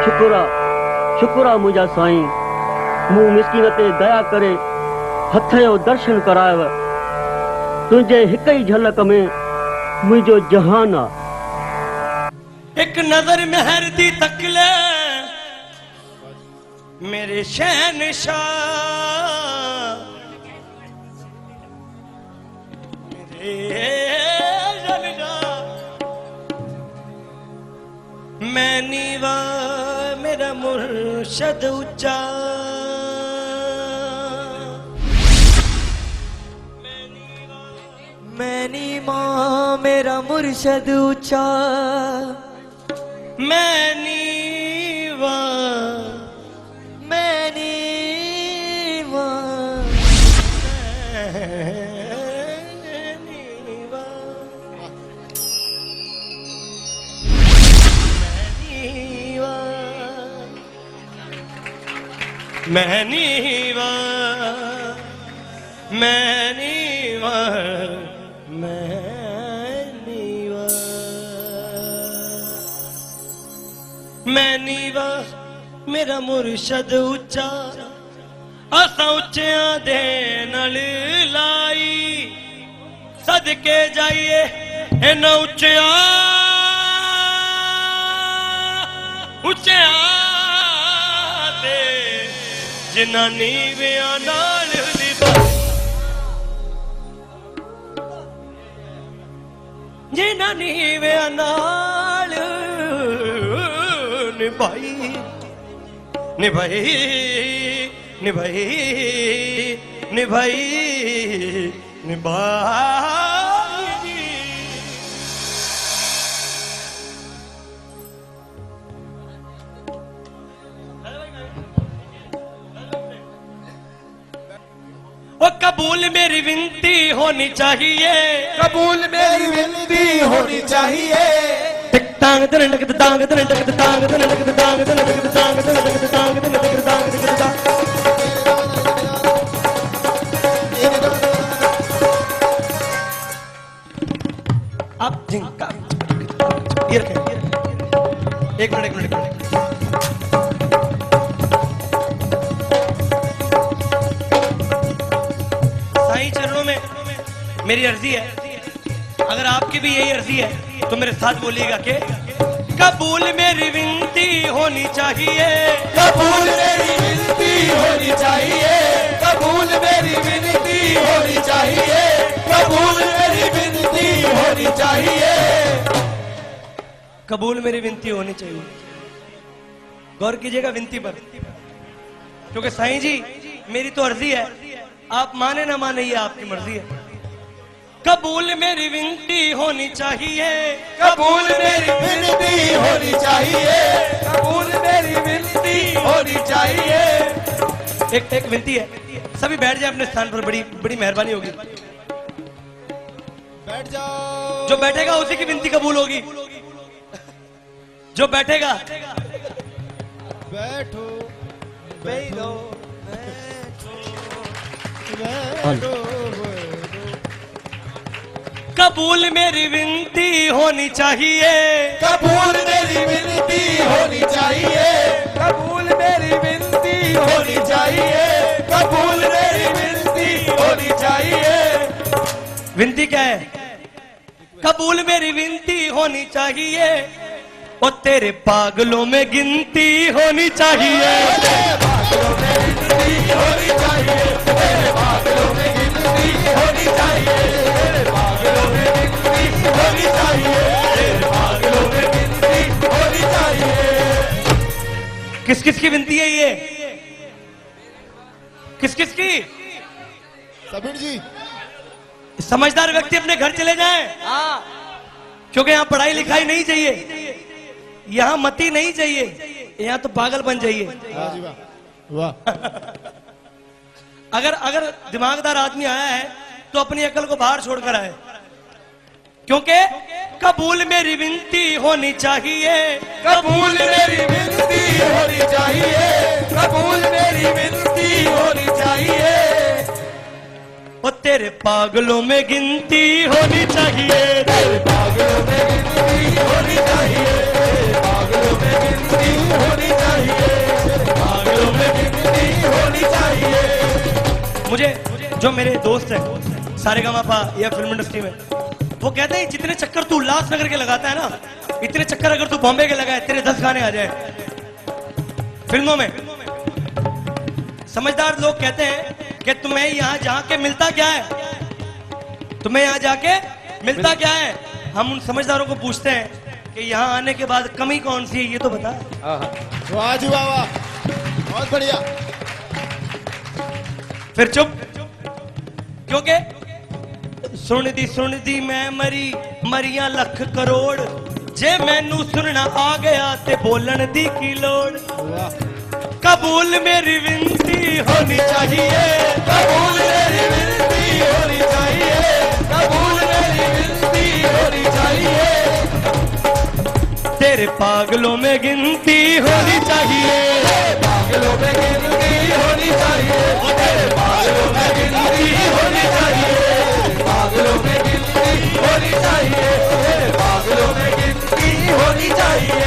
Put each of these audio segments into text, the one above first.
शुक्रा मुझा साईं मूं मिसकीन ते दया करे हथ जो दर्शन करायव तुझे हिक ही झलक में मुझो जहान आ। एक नजर मेहर दी तकले मेरे शहनशाह मैं नीवा मेरा मुर्शद ऊंचा मैं नीवा मेरा मुर्शद ऊंचा मैं नीवा मैं नीवा मेरा मुर्शद ऊंचा असा उच्चिया दे नाल लाई सदके जाइए इन्ना उच्चिया दे जिन्ना नीविया नाल जिन्ना नीविया नाल निभाई निभाई निभाई निभाई निभाई ओ कबूल मेरी विनती होनी चाहिए कबूल मेरी विनती होनी चाहिए टांग दरंडक टांग दरंडक टांग दरंडक टांग दरंडक टांग दरंडक टांग दरंडक टांग दरंडक आप जिंका ये रखें एक मिनट साईं चरणों में मेरी अर्जी है अगर आपकी भी यही अर्जी है तो मेरे साथ बोलिएगा कि कबूल मेरी विनती होनी चाहिए कबूल मेरी विनती होनी चाहिए कबूल मेरी विनती होनी चाहिए कबूल मेरी विनती होनी चाहिए कबूल मेरी विनती होनी चाहिए गौर कीजिएगा विनती पर क्योंकि साईं जी मेरी तो अर्जी है आप माने ना माने ये आपकी मर्जी है कबूल मेरी विनती होनी चाहिए कबूल मेरी विनती होनी चाहिए कबूल मेरी विनती होनी चाहिए एक विनती है सभी बैठ जाए अपने स्थान पर बड़ी बड़ी मेहरबानी होगी बैठ जाओ जो बैठेगा उसी की विनती कबूल होगी जो बैठेगा बैठो बैठो कबूल मेरी विनती होनी चाहिए कबूल मेरी विनती होनी चाहिए कबूल मेरी विनती होनी चाहिए कबूल मेरी विनती होनी चाहिए विनती क्या है कबूल मेरी विनती होनी चाहिए और तेरे पागलों में गिनती होनी चाहिए पागलों में गिनती होनी चाहिए तेरे पागलों में गिनती होनी चाहिए तेरे पागलों में गिनती होनी चाहिए तेरे पागलों में गिनती होनी चाहिए किस किस की विनती है ये किस किस की सबीर जी समझदार व्यक्ति अपने घर चले जाएं क्योंकि यहाँ पढ़ाई लिखाई नहीं चाहिए यहाँ मती नहीं चाहिए यहाँ तो पागल बन जाइए वाह अगर दिमागदार आदमी आया है तो अपनी अकल को बाहर छोड़कर आए क्योंकि कबूल मेरी विनती होनी चाहिए कबूल मेरी विनती होनी चाहिए कबूल मेरी विनती होनी चाहिए और तेरे पागलों में गिनती होनी चाहिए तेरे पागलों में गिनती होनी चाहिए तेरे पागलों में गिनती होनी चाहिए जो मेरे दोस्त हैं सारेगामापा या फिल्म इंडस्ट्री में, वो कहते हैं जितने चक्कर तू उल्लासनगर के लगाता है ना, इतने चक्कर अगर तू बॉम्बे के लगाए तेरे 10 गाने आ जाए फिल्मों में। समझदार लोग कहते हैं कि तुम्हें यहां जाके मिलता क्या है, तुम्हें यहां जाके मिलता क्या है। हम उन समझदारों को पूछते हैं कि यहां आने के बाद कमी कौन सी है, ये तो बता। वाह जी वाह वाह, बहुत बढ़िया। फिर चुप, क्योंकि सुन दी मैं मरी मरिया लख करोड़, जे मैनू सुनना आ गया ते बोलन दी की लोड़। कबूल मेरी विनती होनी चाहिए, कबूल मेरी विनती होनी चाहिए, कबूल मेरी विनती होनी चाहिए। तेरे पागलों में गिनती होनी चाहिए, पागलों में गिनती होनी चाहिए, तेरे पागलों में गिनती होनी चाहिए, पागलों में गिनती होनी चाहिए, तेरे पागलों में गिनती होनी चाहिए।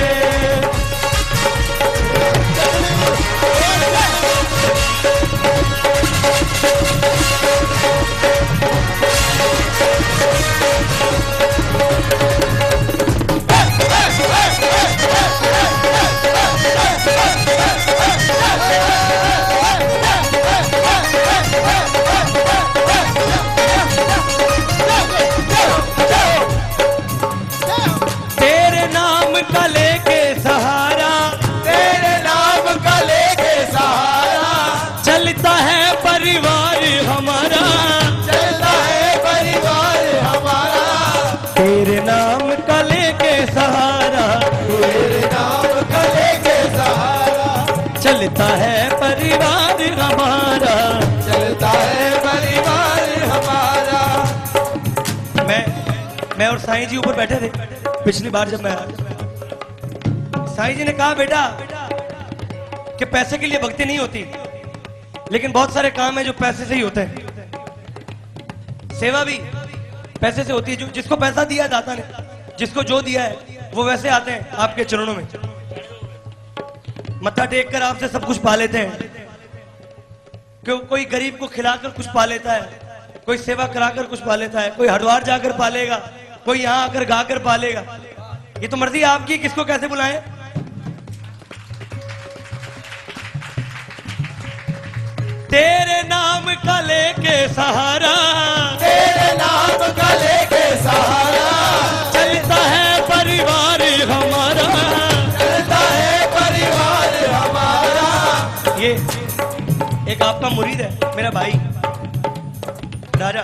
तेरे नाम का लेके सहारा, तेरे नाम का लेके सहारा, चलता है परिवार हमारा, चलता है परिवार हमारा। तेरे नाम का लेके सहारा, तेरे नाम का लेके सहारा, चलता है परिवार हमारा। चलता है परिवार हमारा। मैं और साईं जी ऊपर बैठे थे पिछली बार जब मैं आया। साईं जी ने कहा बेटा कि पैसे के लिए भक्ति नहीं होती, लेकिन बहुत सारे काम है जो पैसे से ही होते हैं। सेवा भी पैसे से होती है, जो जिसको पैसा दिया दाता ने, जिसको जो दिया है वो वैसे आते हैं आपके चरणों में, मत्था टेक कर आपसे सब कुछ पा लेते हैं। कोई गरीब को खिलाकर कुछ पा लेता है, कोई सेवा कराकर कुछ पा लेता है, कोई हरिद्वार जाकर पालेगा, कोई यहां आकर गाकर पालेगा। ये तो मर्जी आपकी किसको कैसे बुलाएं। तेरे नाम का लेके सहारा, तेरे नाम का लेके सहारा, चलता है परिवार हमारा, चलता है परिवार हमारा। ये एक आपका मुरीद है मेरा भाई राजा,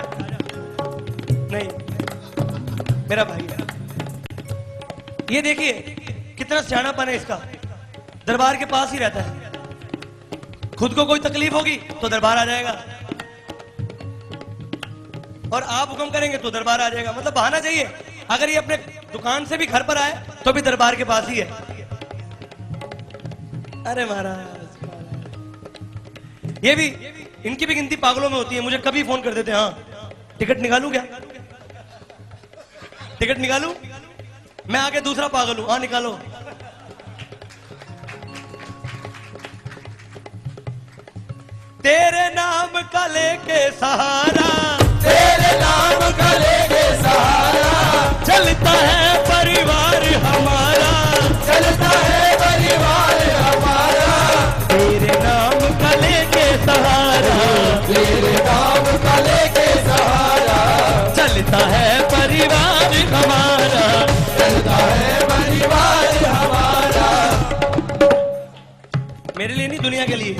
नहीं मेरा भाई है। ये देखिए कितना सियानापन है इसका, दरबार के पास ही रहता है। खुद को कोई तकलीफ होगी तो दरबार आ जाएगा, और आप हुक्म करेंगे तो दरबार आ जाएगा। मतलब बहाना चाहिए, अगर ये अपने दुकान से भी घर पर आए तो भी दरबार के पास ही है। अरे महाराज, ये भी इनकी भी गिनती पागलों में होती है। मुझे कभी फोन कर देते हैं, हाँ टिकट निकालूं क्या, टिकट निकालूं, मैं आके दूसरा पागल हूं, हाँ निकालो। तेरे नाम का लेके सहारा, तेरे नाम का लेके सहारा, चलता है परिवार हमारा, चलता है परिवार हमारा। तेरे नाम का लेके सहारा, तेरे नाम का लेके सहारा, चलता है परिवार हमारा, चलता है परिवार हमारा। मेरे लिए नहीं, दुनिया के लिए।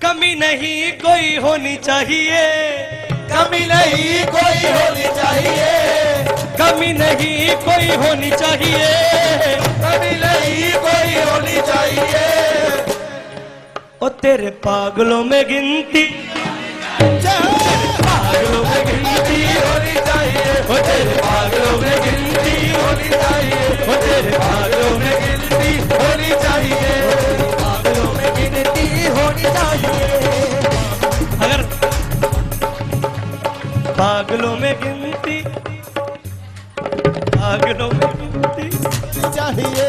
कमी नहीं कोई होनी चाहिए, कमी नहीं कोई होनी चाहिए, कमी नहीं कोई होनी चाहिए, कमी नहीं कोई होनी चाहिए। ओ तेरे पागलों में गिनती, पागलों में गिनती होनी चाहिए, ओ तेरे पागलों में गिनती होनी चाहिए, ओ तेरे पागलों में गिनती होनी चाहिए, पागलों में गिनती होनी चाहिए। अगर पागलों में गिनती, पागलों में गिनती चाहिए,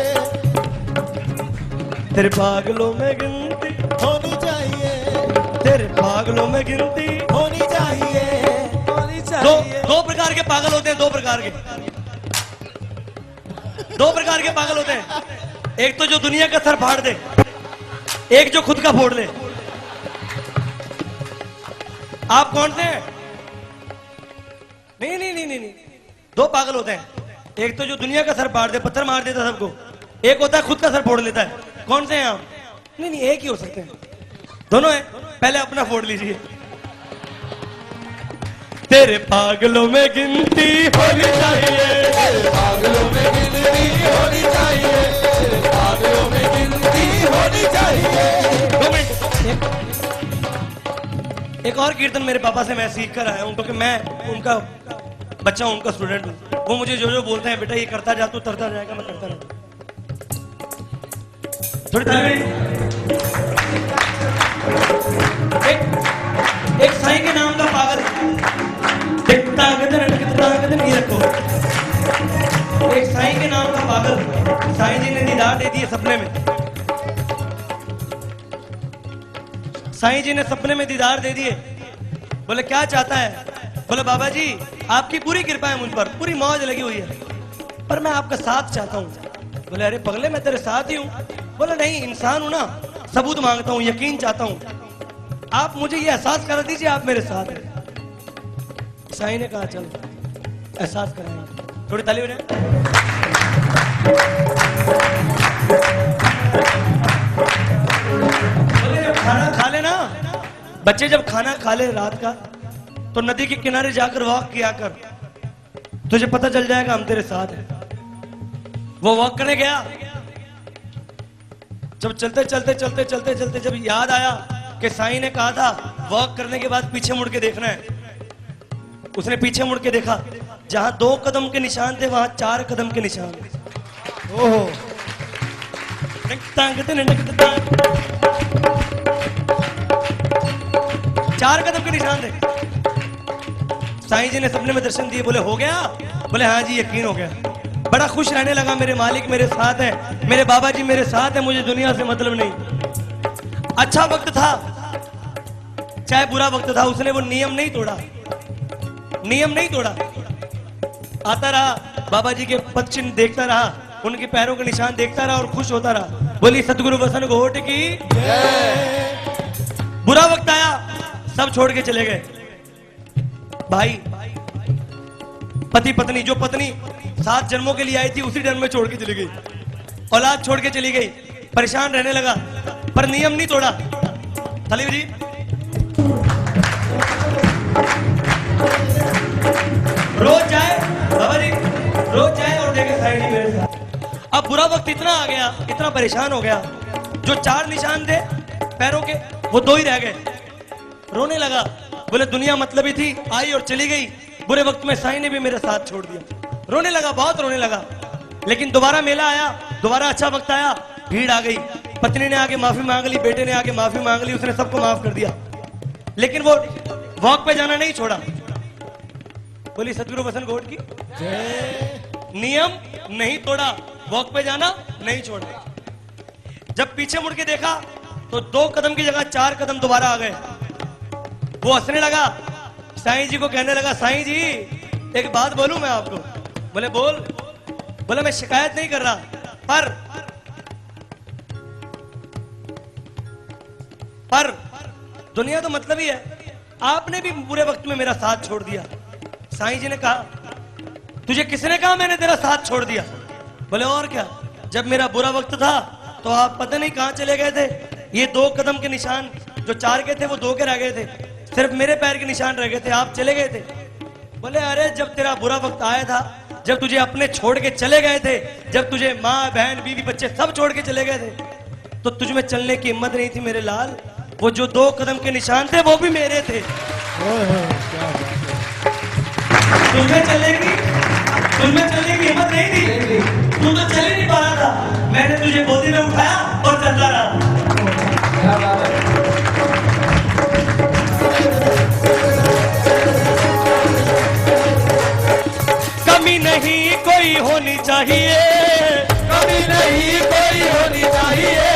तेरे पागलों में गिनती होनी चाहिए, तेरे पागलों पागलों में गिनती होनी चाहिए, होनी दो चाहिए। दो प्रकार के पागल होते हैं, दो प्रकार के पागल होते हैं। एक तो जो दुनिया का सर फाड़ दे, एक जो खुद का फोड़ ले। आप कौन से हैं? नहीं, दो पागल होते हैं। एक तो जो दुनिया का सर फाड़ दे, पत्थर मार देता सबको। एक होता है खुद का सर फोड़ लेता है। कौन से हैं आप? नहीं, एक ही हो सकते हैं, दोनों हैं। पहले अपना फोड़ लीजिए। तेरे पागलों में गिनती होनी चाहिए, तेरे पागलों में गिनती होनी चाहिए, तेरे पागलों में गिनती होनी चाहिए। 2 मिनट। एक और कीर्तन मेरे पापा से मैं सीख कर आया हूं, क्योंकि मैं उनका बच्चा हूं, उनका स्टूडेंट हूं। वो मुझे जो जो बोलते हैं, बेटा ये करता जा, तू तरता जाएगा, मैं करता रहता। थोड़ी एक साईं के नाम का पागल, ये रखो। एक साईं के नाम का पागल, साईं जी ने दीदार दे दिए सपने में। साईं जी ने सपने में दीदार दे दिए। बोले क्या चाहता है? बोले बाबा जी आपकी पूरी कृपा है मुझ पर, पूरी मौज लगी हुई है, पर मैं आपका साथ चाहता हूँ। बोले अरे पगले मैं तेरे साथ ही हूँ। बोले नहीं, इंसान हूं ना, सबूत मांगता हूँ, यकीन चाहता हूँ। आप मुझे ये एहसास करा दीजिए आप मेरे साथ हैं। साईं ने कहा चल एहसास कराएंगे। थोड़ी ताली बजाएं। बोले जब खाना खा ले ना, बच्चे जब खाना खा ले रात का, तो नदी के किनारे जाकर वॉक किया कर, तुझे पता चल जाएगा हम तेरे साथ हैं। वो वॉक करने गया। जब चलते जब याद आया कि साईं ने कहा था वॉक करने के बाद पीछे मुड़ के देखना है, उसने पीछे मुड़ के देखा, जहां 2 कदम के निशान थे वहां 4 कदम के निशान थे। ओहो, 4 कदम के निशान थे। साईं जी ने सपने में दर्शन दिए। बोले हो गया? बोले हाँ जी यकीन हो गया। बड़ा खुश रहने लगा, मेरे मालिक मेरे साथ हैं, मेरे बाबा जी मेरे साथ हैं, मुझे दुनिया से मतलब नहीं। अच्छा वक्त था चाहे बुरा वक्त था, उसने वो नियम नहीं तोड़ा। आता रहा, बाबा जी के पद चिन्ह देखता रहा, उनके पैरों के निशान देखता रहा और खुश होता रहा। बोली सतगुरु वसन घोट की जय। बुरा वक्त आया, सब छोड़ के चले गए। भाई पति पत्नी, जो पत्नी 7 जन्मों के लिए आई थी उसी जन्म में छोड़ के चली गई, औलाद छोड़ के चली गई, परेशान रहने लगा, पर नियम नहीं तोड़ा। थाली जी रोज जाए, बाबा जी रोज जाए और देखे साईं जी मेरे साथ। अब बुरा वक्त इतना आ गया, इतना परेशान हो गया, जो 4 निशान थे पैरों के वो 2 ही रह गए। रोने लगा। बोले दुनिया मतलबी थी, आई और चली गई, बुरे वक्त में साईं ने भी मेरे साथ छोड़ दिया। रोने लगा, बहुत रोने लगा। लेकिन दोबारा मेला आया, दोबारा अच्छा वक्त आया, भीड़ आ गई, पत्नी ने आके माफी मांग ली, बेटे ने आके माफी मांग ली, उसने सबको माफ कर दिया। लेकिन वो वॉक पे जाना नहीं छोड़ा। बोली सतगुरु वसन घोट की नियम नहीं तोड़ा, वॉक पे जाना नहीं छोड़ा। जब पीछे मुड़ के देखा तो 2 कदम की जगह 4 कदम दोबारा आ गए। वो हंसने लगा, साईं जी को कहने लगा साईं जी एक बात बोलूं मैं आपको। बोले बोल। बोले मैं शिकायत नहीं कर रहा, पर दुनिया तो मतलब ही है, आपने भी बुरे वक्त में मेरा साथ छोड़ दिया। साईं जी ने कहा तुझे किसने कहा मैंने तेरा साथ छोड़ दिया? बोले और क्या, जब मेरा बुरा वक्त था तो आप पता नहीं कहां चले गए थे। ये 2 कदम के निशान जो 4 के थे वो 2 के रह गए थे, सिर्फ मेरे पैर के निशान रह गए थे, आप चले गए थे। बोले अरे जब तेरा बुरा वक्त आया था, जब तुझे अपने छोड़ के चले गए थे, जब तुझे माँ बहन बीवी बच्चे सब छोड़ के चले गए थे, तो तुझ में चलने की हिम्मत नहीं थी मेरे लाल। वो जो 2 कदम के निशान थे वो भी मेरे थे। तुझमें चलने की हिम्मत नहीं थी, तू तो चल ही नहीं पा रहा था, मैंने तुझे गोदी में उठाया और चलता रहा। कमी नहीं कोई होनी चाहिए, कमी नहीं कोई होनी चाहिए,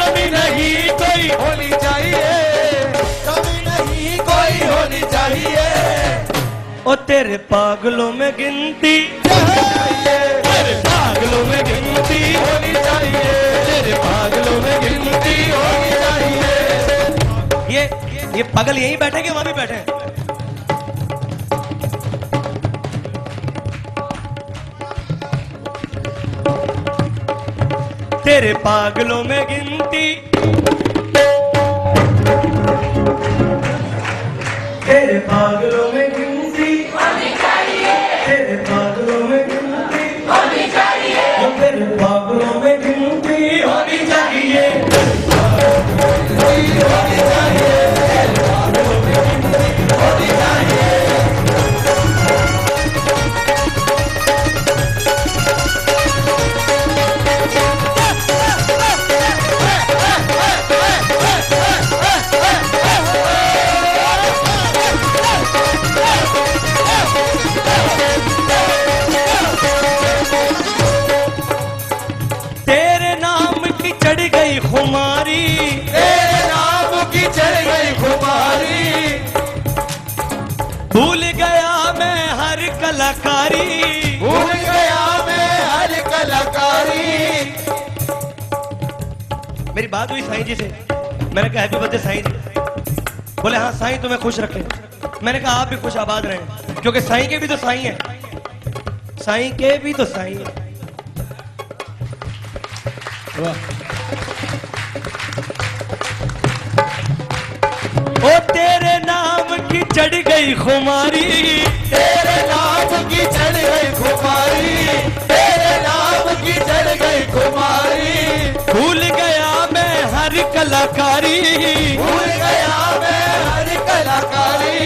कमी नहीं कोई होनी चाहिए, कमी भाई होनी चाहिए। ओ तेरे पागलों में गिनती, तेरे पागलों में गिनती होनी चाहिए, तेरे पागलों में गिनती होनी चाहिए। ये पागल यहीं बैठे कि वहां भी बैठे? तेरे पागलों में गिनती, तेरे पागलों में गिनती होनी चाहिए, तेरे पागलों में गिनती होनी चाहिए, तेरे पागलों में गिनती होनी चाहिए, होनी चाहिए, तेरे पागलों में गिनती होनी चाहिए। चढ़ गई खुमारी, तेरे नाम की चढ़ गई खुमारी, भूल गया मैं हर कलाकारी, भूल गया मैं हर कलाकारी। मेरी बात हुई साईं जी से, मैंने कहा हैप्पी बर्थडे साईं जी। बोले हाँ साईं तुम्हें खुश रखे। मैंने कहा आप भी खुश आबाद रहें, क्योंकि साईं के भी तो साईं है, साईं के भी तो साईं है। ओ तेरे नाम की चढ़ गई खुमारी, तेरे नाम की चढ़ गई खुमारी, तेरे नाम की चढ़ गई खुमारी, भूल गया मैं हर कलाकारी, भूल गया मैं हर कलाकारी,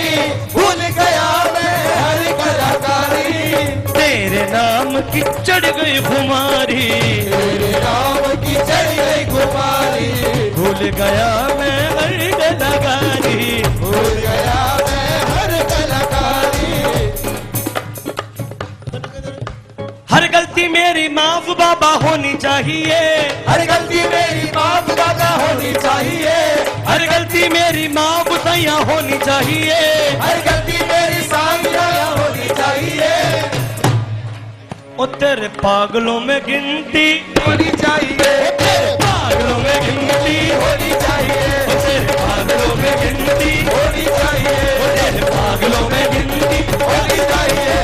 भूल गया मैं हर कलाकारी। तेरे नाम की चढ़ गई खुमारी, तेरे नाम की चढ़ गई खुमारी, भूल गया मैं हर कलाकारी, भूल गया मैं हर कलाकारी। हर गलती मेरी माफ बाबा होनी चाहिए, हर गलती मेरी माफ दादा होनी चाहिए, हर गलती मेरी माफ सैया होनी चाहिए, हर गलती मेरी सामिया होनी चाहिए, ओ तेरे पागलों में गिनती होनी चाहिए, तेरे पागलों में गिनती होनी चाहिए, ओ तेरे पागलों में गिनती होनी चाहिए, ओ तेरे पागलों में गिनती होनी चाहिए।